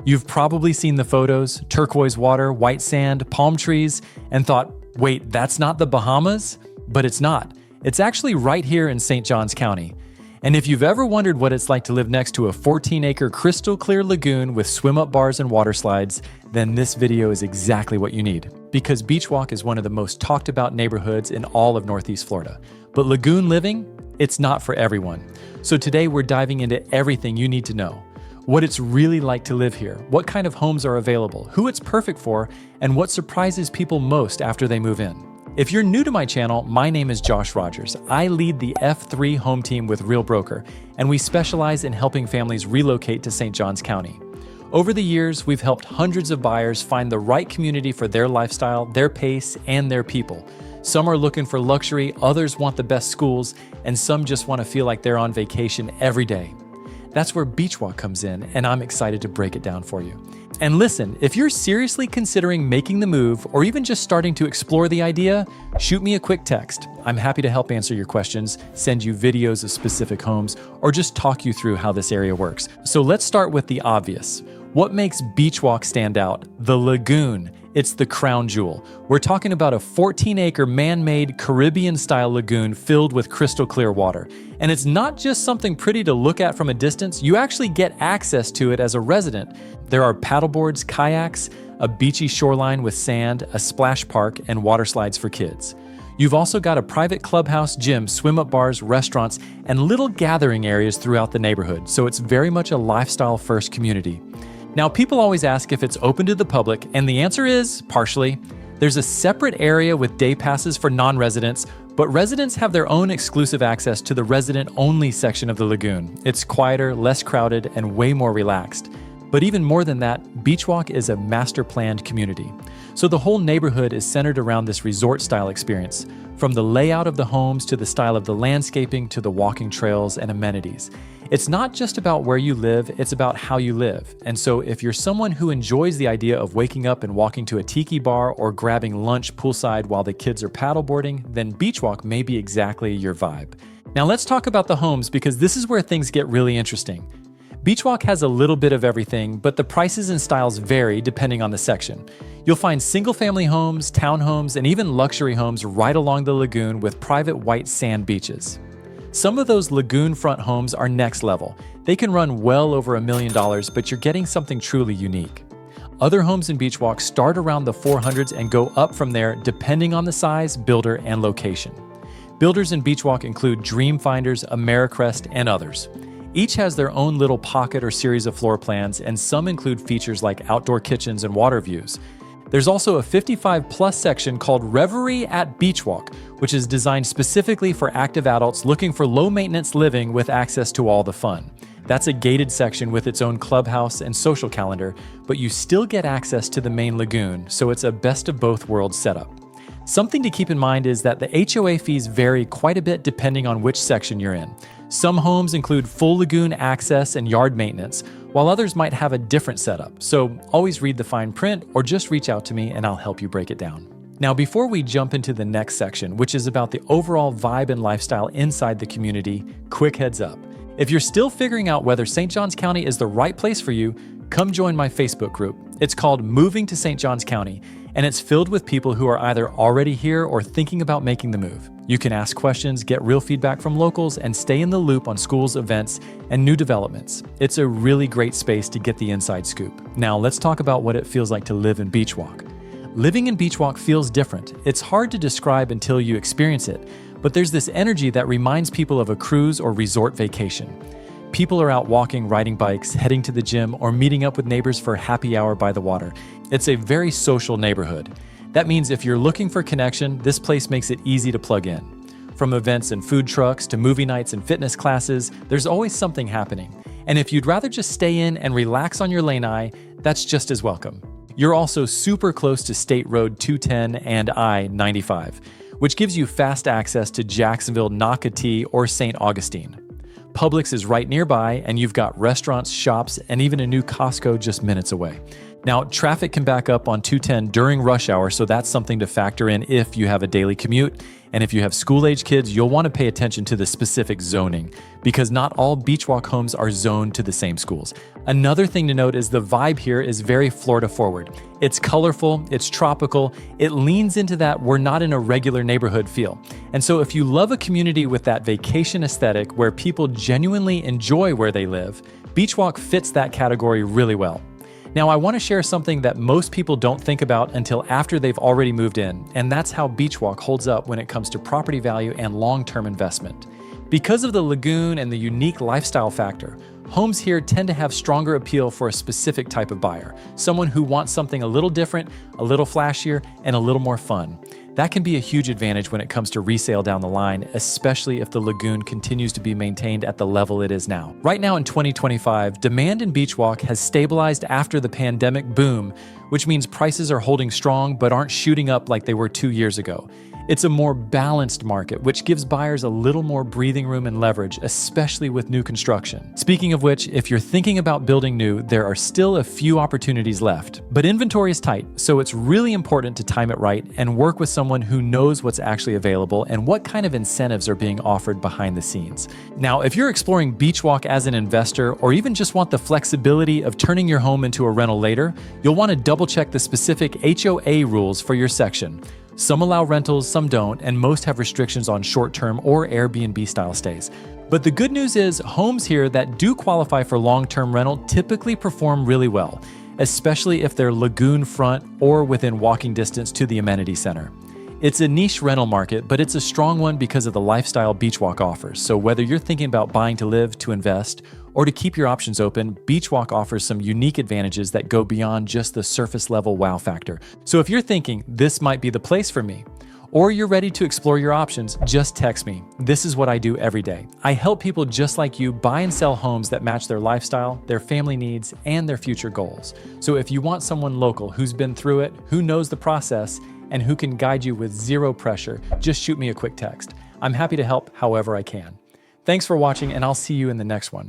You've probably seen the photos, turquoise water, white sand, palm trees, and thought, wait, that's not the Bahamas? But it's not. It's actually right here in St. Johns County. And if you've ever wondered what it's like to live next to a 14-acre crystal clear lagoon with swim-up bars and water slides, then this video is exactly what you need. Because Beachwalk is one of the most talked about neighborhoods in all of Northeast Florida. But lagoon living, it's not for everyone. So today we're diving into everything you need to know. What it's really like to live here, what kind of homes are available, who it's perfect for, and what surprises people most after they move in. If you're new to my channel, my name is Josh Rogers. I lead the F3 home team with Real Broker, and we specialize in helping families relocate to St. Johns County. Over the years, we've helped hundreds of buyers find the right community for their lifestyle, their pace, and their people. Some are looking for luxury, others want the best schools, and some just want to feel like they're on vacation every day. That's where Beachwalk comes in, and I'm excited to break it down for you. And listen, if you're seriously considering making the move or even just starting to explore the idea, shoot me a quick text. I'm happy to help answer your questions, send you videos of specific homes, or just talk you through how this area works. So let's start with the obvious. What makes Beachwalk stand out? The lagoon. It's the crown jewel. We're talking about a 14-acre man-made Caribbean-style lagoon filled with crystal clear water. And it's not just something pretty to look at from a distance, you actually get access to it as a resident. There are paddleboards, kayaks, a beachy shoreline with sand, a splash park, and water slides for kids. You've also got a private clubhouse, gym, swim-up bars, restaurants, and little gathering areas throughout the neighborhood, so it's very much a lifestyle-first community. Now, people always ask if it's open to the public, and the answer is partially. There's a separate area with day passes for non-residents, but residents have their own exclusive access to the resident-only section of the lagoon. It's quieter, less crowded, and way more relaxed. But even more than that, Beachwalk is a master-planned community. So the whole neighborhood is centered around this resort-style experience, from the layout of the homes to the style of the landscaping to the walking trails and amenities. It's not just about where you live, it's about how you live. And so if you're someone who enjoys the idea of waking up and walking to a tiki bar or grabbing lunch poolside while the kids are paddleboarding, then Beachwalk may be exactly your vibe. Now let's talk about the homes, because this is where things get really interesting. Beachwalk has a little bit of everything, but the prices and styles vary depending on the section. You'll find single-family homes, townhomes, and even luxury homes right along the lagoon with private white sand beaches. Some of those lagoon front homes are next level. They can run well over $1 million, but you're getting something truly unique. Other homes in Beachwalk start around the 400s and go up from there depending on the size, builder, and location. Builders in Beachwalk include Dreamfinders, Americrest, and others. Each has their own little pocket or series of floor plans, and some include features like outdoor kitchens and water views. There's also a 55+ section called Reverie at Beachwalk, which is designed specifically for active adults looking for low-maintenance living with access to all the fun. That's a gated section with its own clubhouse and social calendar, but you still get access to the main lagoon, so it's a best-of-both-worlds setup. Something to keep in mind is that the HOA fees vary quite a bit depending on which section you're in. Some homes include full lagoon access and yard maintenance, while others might have a different setup. So always read the fine print or just reach out to me and I'll help you break it down. Now, before we jump into the next section, which is about the overall vibe and lifestyle inside the community, quick heads up. If you're still figuring out whether St. Johns County is the right place for you, come join my Facebook group. It's called Moving to St. Johns County, and it's filled with people who are either already here or thinking about making the move. You can ask questions, get real feedback from locals, and stay in the loop on schools, events, and new developments. It's a really great space to get the inside scoop. Now let's talk about what it feels like to live in Beachwalk. Living in Beachwalk feels different. It's hard to describe until you experience it, but there's this energy that reminds people of a cruise or resort vacation. People are out walking, riding bikes, heading to the gym, or meeting up with neighbors for happy hour by the water. It's a very social neighborhood. That means if you're looking for connection, this place makes it easy to plug in. From events and food trucks to movie nights and fitness classes, there's always something happening. And if you'd rather just stay in and relax on your lanai, that's just as welcome. You're also super close to State Road 210 and I-95, which gives you fast access to Jacksonville, Nocatee, or St. Augustine. Publix is right nearby, and you've got restaurants, shops, and even a new Costco just minutes away. Now, traffic can back up on 210 during rush hour, so that's something to factor in if you have a daily commute. And if you have school-age kids, you'll want to pay attention to the specific zoning, because not all Beachwalk homes are zoned to the same schools. Another thing to note is the vibe here is very Florida forward. It's colorful, it's tropical, it leans into that we're not in a regular neighborhood feel. And so if you love a community with that vacation aesthetic where people genuinely enjoy where they live, Beachwalk fits that category really well. Now, I want to share something that most people don't think about until after they've already moved in, and that's how Beachwalk holds up when it comes to property value and long-term investment. Because of the lagoon and the unique lifestyle factor, homes here tend to have stronger appeal for a specific type of buyer, someone who wants something a little different, a little flashier, and a little more fun. That can be a huge advantage when it comes to resale down the line, especially if the lagoon continues to be maintained at the level it is now. Right now in 2025, demand in Beachwalk has stabilized after the pandemic boom, which means prices are holding strong but aren't shooting up like they were 2 years ago. It's a more balanced market, which gives buyers a little more breathing room and leverage, especially with new construction. Speaking of which, if you're thinking about building new, there are still a few opportunities left. But inventory is tight, so it's really important to time it right and work with someone who knows what's actually available and what kind of incentives are being offered behind the scenes. Now, if you're exploring Beachwalk as an investor or even just want the flexibility of turning your home into a rental later, you'll want to double check the specific HOA rules for your section. Some allow rentals, some don't, and most have restrictions on short-term or Airbnb-style stays. But the good news is, homes here that do qualify for long-term rental typically perform really well, especially if they're lagoon front or within walking distance to the amenity center. It's a niche rental market, but it's a strong one because of the lifestyle Beachwalk offers. So whether you're thinking about buying to live, to invest, or to keep your options open, Beachwalk offers some unique advantages that go beyond just the surface level wow factor. So if you're thinking, this might be the place for me, or you're ready to explore your options, just text me. This is what I do every day. I help people just like you buy and sell homes that match their lifestyle, their family needs, and their future goals. So if you want someone local who's been through it, who knows the process, and who can guide you with zero pressure, just shoot me a quick text. I'm happy to help however I can. Thanks for watching, and I'll see you in the next one.